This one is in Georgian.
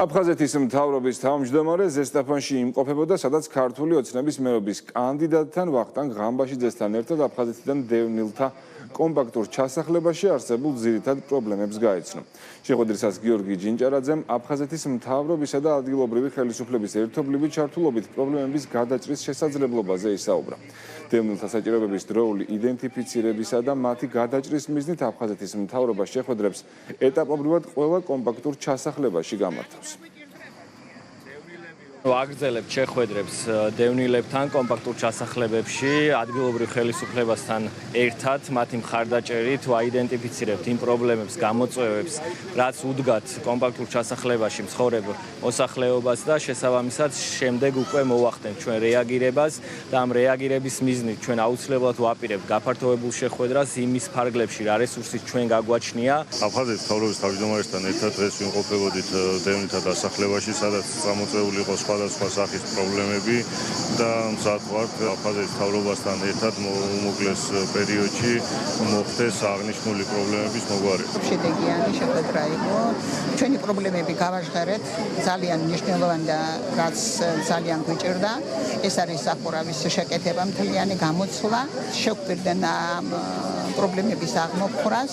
აფხაზეთის მთავრობის თავმჯდომარე ზესტაფონში იმყოფებოდა, სადაც ქართული ოცნების მერობის კანდიდატთან ვახტანგ ღამბაშიძესთან ერთად აფხაზეთიდან დევნილთა კომპაქტურ ჩასახლებაში არსებულ ძირითად პრობლემებს გაეცნო. შეხვედრისას გიორგი ჯინჭარაძემ აფხაზეთის მთავრობისა და ადგილობრივი ხელისუფლების ერთობლივი ჩართულობით პრობლემების გადაჭრის შესაძლებლობაზე ისაუბრა. დევნილთა საჭიროებების დროული იდენტიფიცირებისა და მათი გადაჭრის მიზნით აფხაზეთის მთავრობა შეხვედრებს ეტაპობრივად ყველა კომპაქტურ ჩასახლებაში გამართავს. Ვაგრძელებთ შეხვედრებს დევნილებთან კომპაქტურ ჩასახლებებში, ადგილობრივ ხელისუფლებასთან ერთად, მათი მხარდაჭერით ვაიდენტიფიცირებთ იმ პრობლემებს, გამოწვევებს, რაც უდგათ კომპაქტურ ჩასახლებაში მცხოვრებ მოსახლეობას და შესაბამისად შემდეგ უკვე მოვახდენთ ჩვენ რეაგირებას და ამ რეაგირების მიზნით ჩვენ აუცილებლად ვაპირებთ გაფართოებულ შეხვედრას იმის ფარგლებში, რა რესურსით ჩვენ გაგვაჩნია. აფხაზეთის მთავრობის თავმჯდომარესთან ერთად დღეს ვიმყოფებოდით დევნილთა დასახლებაში, სადაც წამოწეული იყო სხვადასხვა სახის პრობლემები და მზად ვართ აფხაზეთის მთავრობასთან ერთად უმოკლეს პერიოდში მოხდეს აღნიშნული პრობლემების მოგვარება. შედეგიანი შეხვედრა იყო. ჩვენი პრობლემები გავაჟღერეთ, ძალიან მნიშვნელოვანი და რაც ძალიან გვიჭირდა. ეს არის სახურავის შეკეთება, მთლიანი გამოცვლა, შეგვიყვარდა ამ პრობლემების აღმოფხვრას.